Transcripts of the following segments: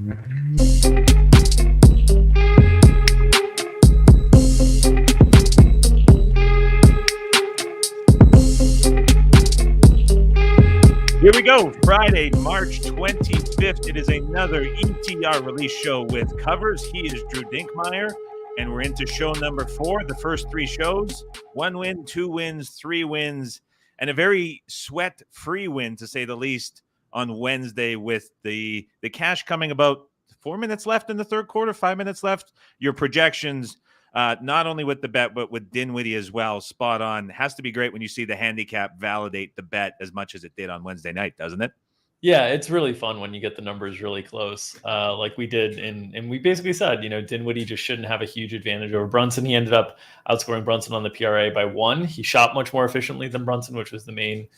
Here we go. Friday, March 25th. It is another ETR release show with covers. He is Drew Dinkmeyer, and we're into show number 4. The first 3 shows, 1 win, 2 wins, 3 wins, and a very sweat-free win, to say the least, on Wednesday with the cash coming about 4 minutes left in the third quarter, 5 minutes left. Your projections, not only with the bet, but with Dinwiddie as well, spot on. Has to be great when you see the handicap validate the bet as much as it did on Wednesday night, doesn't it? Yeah, it's really fun when you get the numbers really close, like we did. And we basically said, Dinwiddie just shouldn't have a huge advantage over Brunson. He ended up outscoring Brunson on the PRA by 1. He shot much more efficiently than Brunson, which was the main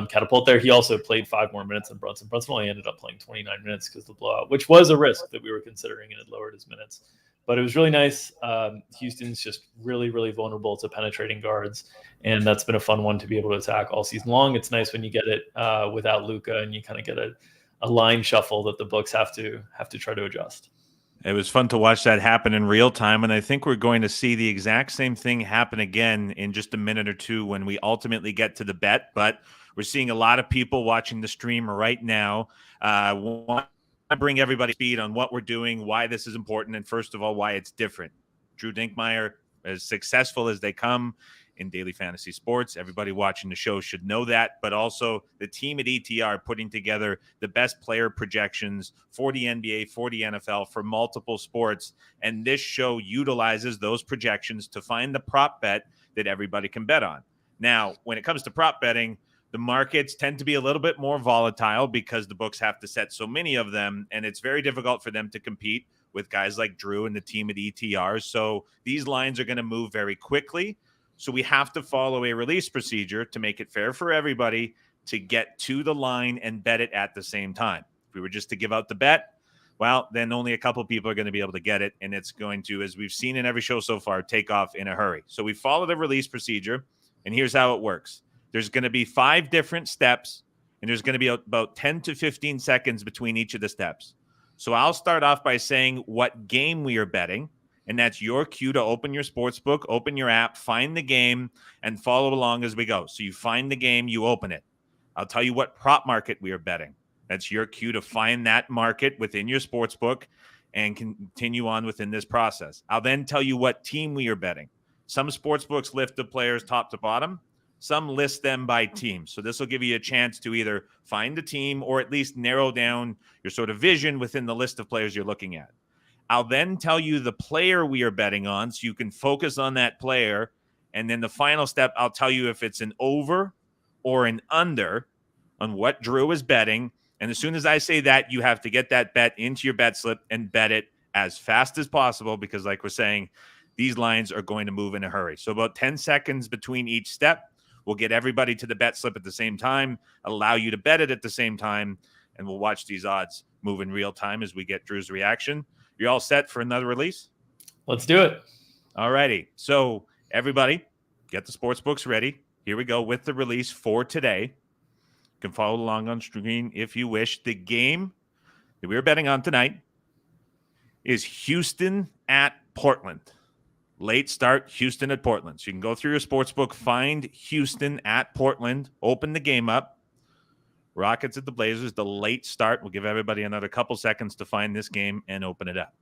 catapult there. He also played 5 more minutes than Brunson. Brunson only ended up playing 29 minutes because of the blowout, which was a risk that we were considering, and it lowered his minutes. But it was really nice. Houston's just really, really vulnerable to penetrating guards, and that's been a fun one to be able to attack all season long. It's nice when you get it without Luka, and you kind of get a line shuffle that the books have to try to adjust. It was fun to watch that happen in real time, and I think we're going to see the exact same thing happen again in just a minute or two when we ultimately get to the bet. But we're seeing a lot of people watching the stream right now. I bring everybody speed on what we're doing, why this is important, and first of all, why it's different. Drew Dinkmeyer, as successful as they come in daily fantasy sports, everybody watching the show should know that, but also the team at ETR putting together the best player projections for the NBA, for the NFL, for multiple sports, and this show utilizes those projections to find the prop bet that everybody can bet on. Now, when it comes to prop betting, the markets tend to be a little bit more volatile because the books have to set so many of them, and it's very difficult for them to compete with guys like Drew and the team at ETR. So these lines are going to move very quickly. So we have to follow a release procedure to make it fair for everybody to get to the line and bet it at the same time. If we were just to give out the bet, well, then only a couple people are going to be able to get it, and it's going to, as we've seen in every show so far, take off in a hurry. So we follow the release procedure, and here's how it works. There's going to be 5 different steps, and there's going to be about 10 to 15 seconds between each of the steps. So I'll start off by saying what game we are betting, and that's your cue to open your sports book, open your app, find the game, and follow along as we go. So you find the game, you open it. I'll tell you what prop market we are betting. That's your cue to find that market within your sports book and continue on within this process. I'll then tell you what team we are betting. Some sports books lift the players top to bottom. Some list them by team. So this will give you a chance to either find a team or at least narrow down your sort of vision within the list of players you're looking at. I'll then tell you the player we are betting on so you can focus on that player. And then the final step, I'll tell you if it's an over or an under on what Drew is betting. And as soon as I say that, you have to get that bet into your bet slip and bet it as fast as possible because, like we're saying, these lines are going to move in a hurry. So about 10 seconds between each step. We'll get everybody to the bet slip at the same time, allow you to bet it at the same time, and we'll watch these odds move in real time as we get Drew's reaction. You all set for another release? Let's do it. All righty. So everybody, get the sports books ready. Here we go with the release for today. You can follow along on screen if you wish. The game that we're betting on tonight is Houston at Portland. Late start, Houston at Portland. So you can go through your sports book, find Houston at Portland, open the game up. Rockets at the Blazers, the late start. We'll give everybody another couple seconds to find this game and open it up.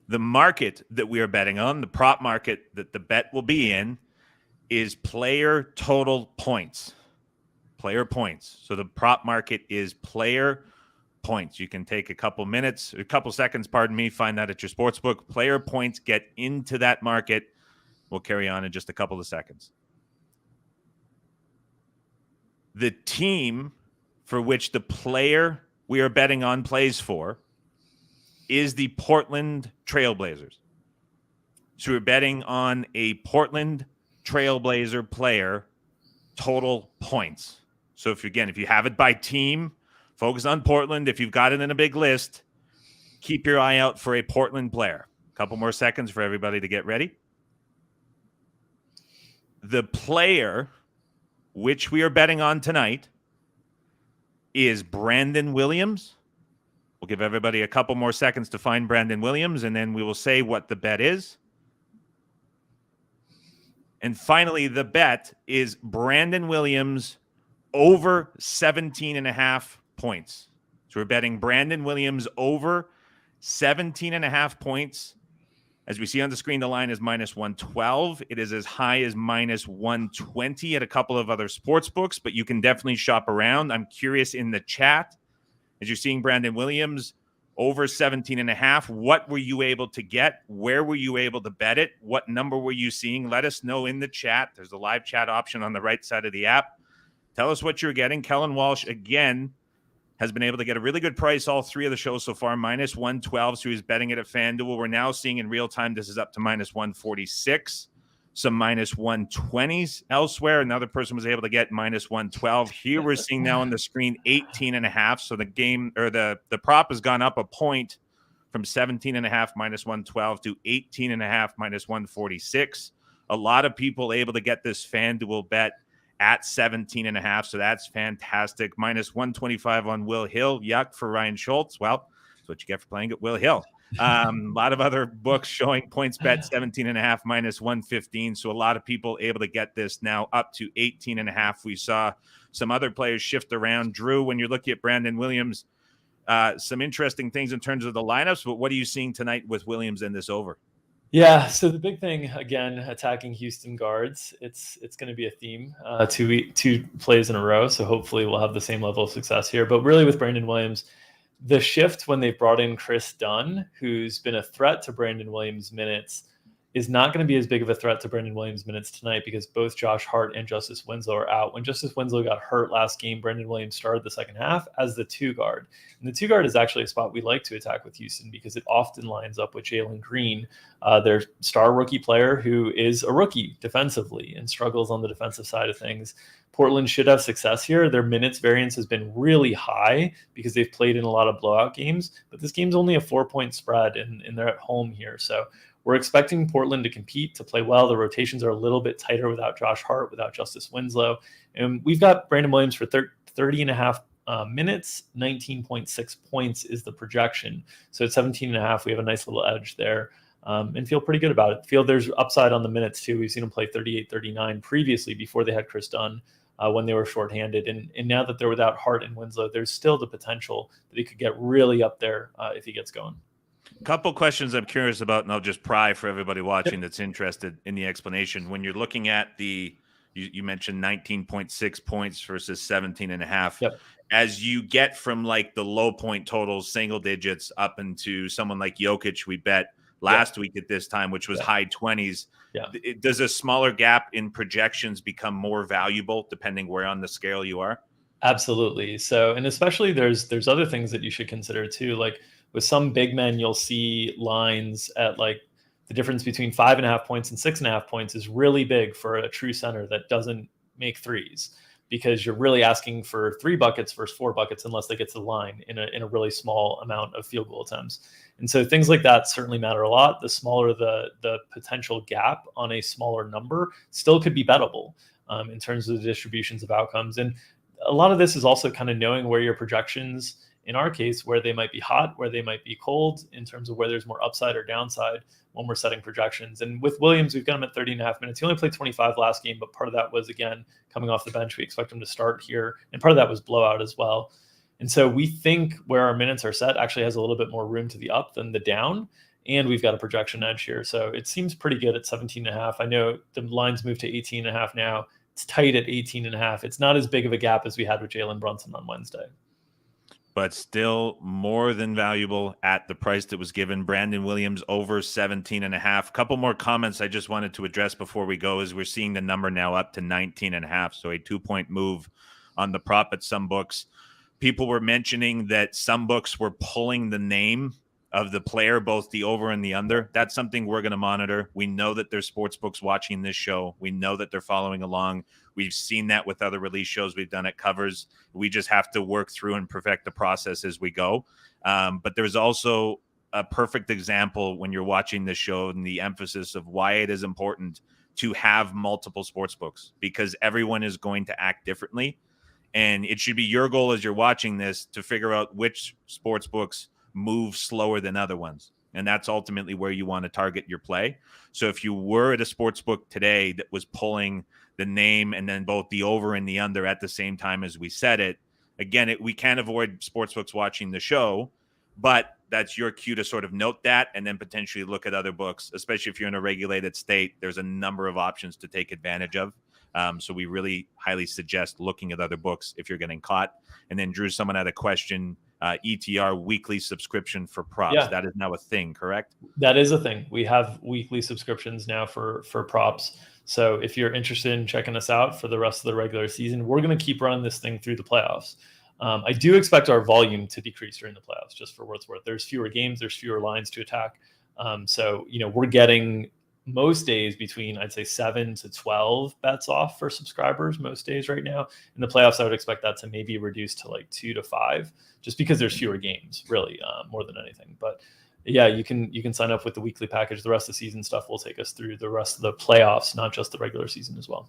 The market that we are betting on, the prop market that the bet will be in, is player total points. Player points. So the prop market is player points. You can take a couple seconds, find that at your sportsbook. Player points get into that market. We'll carry on in just a couple of seconds. The team for which the player we are betting on plays for is the Portland Trailblazers. So we're betting on a Portland Trailblazer player total points. So if you have it by team, focus on Portland. If you've got it in a big list, keep your eye out for a Portland player. A couple more seconds for everybody to get ready. The player which we are betting on tonight is Brandon Williams. We'll give everybody a couple more seconds to find Brandon Williams, and then we will say what the bet is. And finally, the bet is Brandon Williams over 17.5 points. So we're betting Brandon Williams over 17.5 points. As we see on the screen, the line is -112. It is as high as -120 at a couple of other sports books, but you can definitely shop around. I'm curious in the chat, as you're seeing Brandon Williams over 17.5, what were you able to get? Where were you able to bet it? What number were you seeing? Let us know in the chat. There's a live chat option on the right side of the app. Tell us what you're getting. Kellen Walsh, again, has been able to get a really good price all three of the shows so far, -112. So he's betting it at FanDuel. We're now seeing in real time this is up to -146, some -120s elsewhere. Another person was able to get -112. Here we're seeing now on the screen 18.5. So the game, or the prop has gone up a point from 17.5 -112 to 18.5 -146. A lot of people able to get this FanDuel bet at 17.5. So that's fantastic. -125 on Will Hill. Yuck for Ryan Schultz. Well, that's what you get for playing at Will Hill. A lot of other books showing points bet 17.5 -115. So a lot of people able to get this now up to 18.5. We saw some other players shift around. Drew, when you're looking at Brandon Williams, some interesting things in terms of the lineups, but what are you seeing tonight with Williams in this over? Yeah, so the big thing, again, attacking Houston guards, it's going to be a theme, two plays in a row, so hopefully we'll have the same level of success here. But really with Brandon Williams, the shift when they brought in Chris Dunn, who's been a threat to Brandon Williams' minutes, is not going to be as big of a threat to Brandon Williams' minutes tonight because both Josh Hart and Justice Winslow are out. When Justice Winslow got hurt last game, Brandon Williams started the second half as the two guard. And the two guard is actually a spot we like to attack with Houston because it often lines up with Jalen Green, their star rookie player who is a rookie defensively and struggles on the defensive side of things. Portland should have success here. Their minutes variance has been really high because they've played in a lot of blowout games, but this game's only a 4-point spread and they're at home here. So we're expecting Portland to compete, to play well. The rotations are a little bit tighter without Josh Hart, without Justice Winslow. And we've got Brandon Williams for 30.5 minutes, 19.6 points is the projection. So at 17.5, we have a nice little edge there and feel pretty good about it. Feel there's upside on the minutes too. We've seen them play 38, 39 previously before they had Chris Dunn when they were shorthanded. And now that they're without Hart and Winslow, there's still the potential that he could get really up there if he gets going. Couple questions I'm curious about, and I'll just pry for everybody watching that's interested in the explanation. When you're looking at you mentioned 19.6 points versus 17.5. Yep. As you get from like the low point totals, single digits, up into someone like Jokic, we bet last week at this time, which was high 20s. Yeah. Does a smaller gap in projections become more valuable depending where on the scale you are? Absolutely. So, and especially there's other things that you should consider too. Like with some big men, you'll see lines at like the difference between 5.5 points and 6.5 points is really big for a true center that doesn't make threes, because you're really asking for 3 buckets versus 4 buckets unless they get to the line in a really small amount of field goal attempts. And so things like that certainly matter a lot. The smaller the potential gap on a smaller number still could be bettable in terms of the distributions of outcomes. And a lot of this is also kind of knowing where your projections, in our case, where they might be hot, where they might be cold, in terms of where there's more upside or downside when we're setting projections. And with Williams, we've got him at 30.5 minutes. He only played 25 last game, but part of that was, again, coming off the bench. We expect him to start here. And part of that was blowout as well. And so we think where our minutes are set actually has a little bit more room to the up than the down. And we've got a projection edge here. So it seems pretty good at 17.5. I know the lines moved to 18.5 now. It's tight at 18.5. It's not as big of a gap as we had with Jalen Brunson on Wednesday. But still more than valuable at the price that was given. Brandon Williams over 17.5. Couple more comments I just wanted to address before we go, as we're seeing the number now up to 19.5. So a 2-point move on the prop at some books. People were mentioning that some books were pulling the name of the player, both the over and the under. That's something we're going to monitor. We know that there's sports books watching this show. We know that they're following along. We've seen that with other release shows we've done at Covers. We just have to work through and perfect the process as we go. But there's also a perfect example when you're watching this show and the emphasis of why it is important to have multiple sports books, because everyone is going to act differently. And it should be your goal as you're watching this to figure out which sports books move slower than other ones. And that's ultimately where you want to target your play. So if you were at a sports book today that was pulling the name and then both the over and the under at the same time as we said it, again, we can't avoid sports books watching the show, but that's your cue to sort of note that and then potentially look at other books, especially if you're in a regulated state. There's a number of options to take advantage of. So we really highly suggest looking at other books if you're getting caught. And then, Drew, someone had a question. ETR weekly subscription for props. Yeah. That is now a thing, correct? That is a thing. We have weekly subscriptions now for props. So if you're interested in checking us out for the rest of the regular season, we're going to keep running this thing through the playoffs. I do expect our volume to decrease during the playoffs, just for what it's worth. There's fewer games, there's fewer lines to attack. So, we're getting most days between, I'd say, 7 to 12 bets off for subscribers most days right now. In the playoffs, I would expect that to maybe reduce to like 2 to 5, just because there's fewer games, really, more than anything. But yeah, you can sign up with the weekly package. The rest of the season stuff will take us through the rest of the playoffs, not just the regular season as well.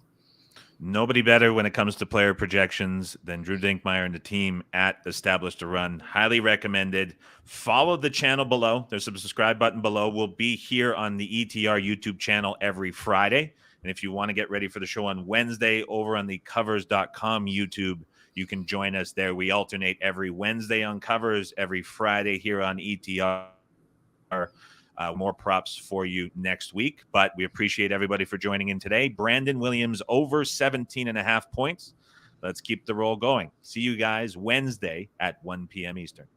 Nobody better when it comes to player projections than Drew Dinkmeyer and the team at Established to Run. Highly recommended. Follow the channel below. There's a subscribe button below. We'll be here on the ETR YouTube channel every Friday. And if you want to get ready for the show on Wednesday over on the covers.com YouTube, you can join us there. We alternate every Wednesday on Covers, every Friday here on ETR. More props for you next week, but we appreciate everybody for joining in today. Brandon Williams over 17.5 points. Let's keep the roll going. See you guys Wednesday at 1 p.m. Eastern.